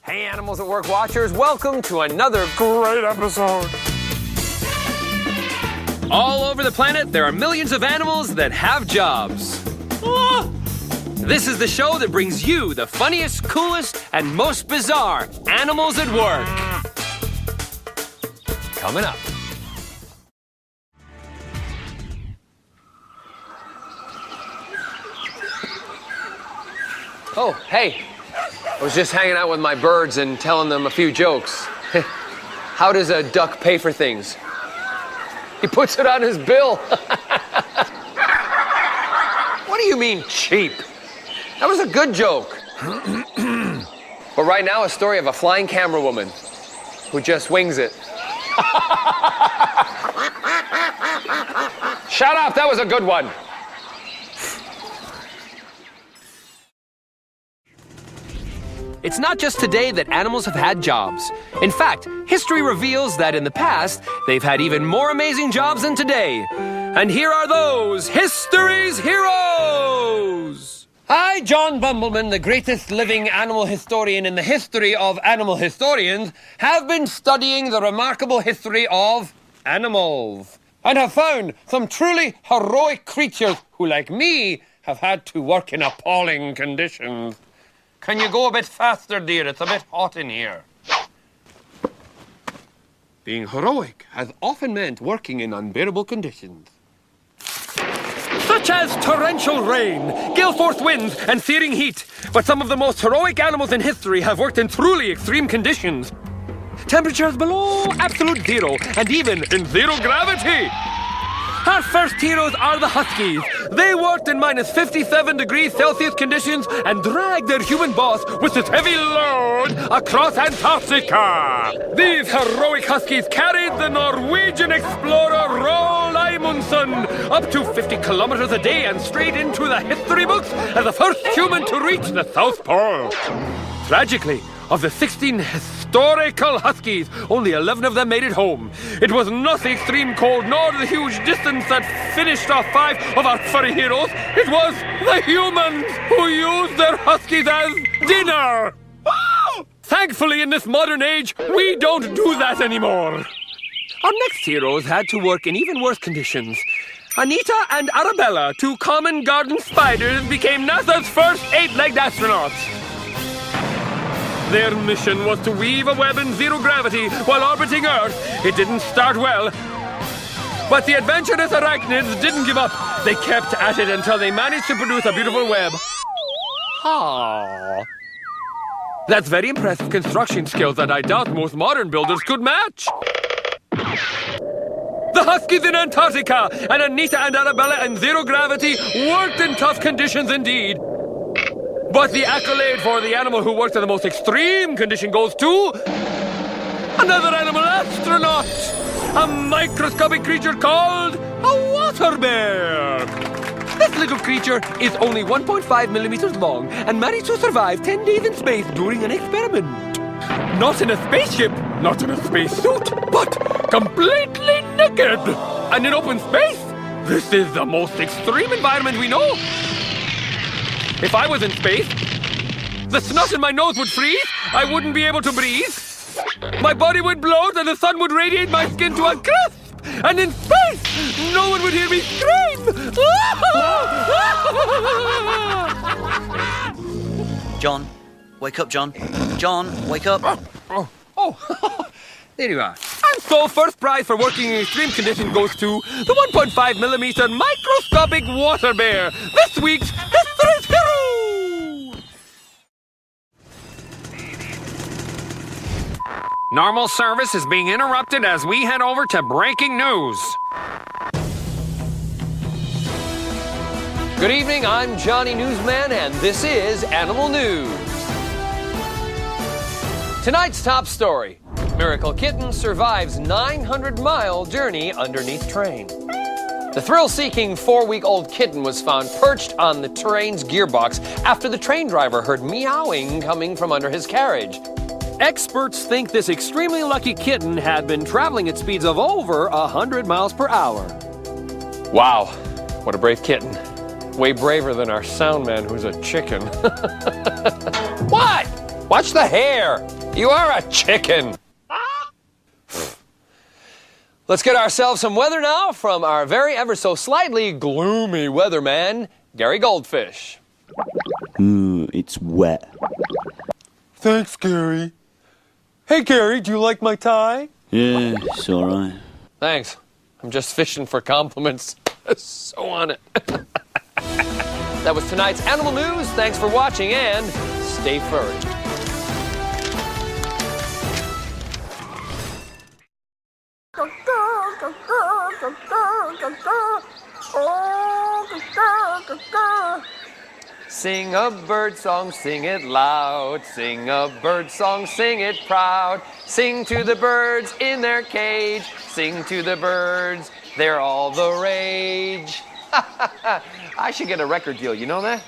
Hey, Animals at Work watchers, welcome to another great episode. All over the planet, there are millions of animals that have jobs. This is the show that brings you the funniest, coolest, and most bizarre animals at work. Coming up. Oh, hey. I was just hanging out with my birds and telling them a few jokes. How does a duck pay for things? He puts it on his bill. What do you mean, cheap? That was a good joke. But right now, a story of a flying camera woman who just wings it. Shut up, that was a good one. It's not just today that animals have had jobs. In fact, history reveals that in the past, they've had even more amazing jobs than today. And here are those, history's heroes! I, John Bumbleman, the greatest living animal historian in the history of animal historians, have been studying the remarkable history of animals, and have found some truly heroic creatures who, like me, have had to work in appalling conditions. Can you go a bit faster, dear? It's a bit hot in here. Being heroic has often meant working in unbearable conditions. Such as torrential rain, gale-force winds, and searing heat. But some of the most heroic animals in history have worked in truly extreme conditions. Temperatures below absolute zero, and even in zero gravity. Our first heroes are the Huskies. They worked in minus 57 degrees Celsius conditions and dragged their human boss with his heavy load across Antarctica. These heroic Huskies carried the Norwegian explorer Roald Amundsen up to 50 kilometers a day and straight into the history books as the first human to reach the South Pole. Tragically, of the 16 historical Huskies, only 11 of them made it home. It was not the extreme cold nor the huge distance that finished off 5 of our furry heroes. It was the humans who used their Huskies as dinner. Thankfully, in this modern age, we don't do that anymore. Our next heroes had to work in even worse conditions. Anita and Arabella, 2 common garden spiders, became NASA's first 8-legged astronauts. Their mission was to weave a web in zero gravity while orbiting Earth. It didn't start well. But the adventurous arachnids didn't give up. They kept at it until they managed to produce a beautiful web. Aww. That's very impressive construction skills that I doubt most modern builders could match. The Huskies in Antarctica and Anita and Arabella in zero gravity worked in tough conditions indeed. But the accolade for the animal who worked in the most extreme condition goes to another animal astronaut, a microscopic creature called a water bear. This little creature is only 1.5 millimeters long and managed to survive 10 days in space during an experiment. Not in a spaceship, not in a spacesuit, but completely naked. And in open space, this is the most extreme environment we know. If I was in space, the snot in my nose would freeze, I wouldn't be able to breathe, my body would bloat and the sun would radiate my skin to a crisp, and in space, no one would hear me scream! John, wake up, John. John, wake up. There you are. And so, first prize for working in extreme conditions goes to the 1.5 millimeter microscopic water bear, this week's History's Hero! Normal service is being interrupted as we head over to breaking news. Good evening, I'm Johnny Newsman, and this is Animal News. Tonight's top story. Miracle kitten survives 900-mile journey underneath train. The thrill-seeking 4-week-old kitten was found perched on the train's gearbox after the train driver heard meowing coming from under his carriage. Experts think this extremely lucky kitten had been traveling at speeds of over 100 miles per hour. Wow, what a brave kitten. Way braver than our sound man who's a chicken. What? Watch the hair. You are a chicken. Let's get ourselves some weather now from our very ever so slightly gloomy weatherman, Gary Goldfish. It's wet. Thanks, Gary. Hey, Gary, do you like my tie? Yeah, it's alright. Thanks. I'm just fishing for compliments. So on it. That was tonight's Animal News. Thanks for watching and stay furry. Sing a bird song, sing it loud. Sing a bird song, sing it proud. Sing to the birds in their cage. Sing to the birds, they're all the rage. I should get a record deal, you know that?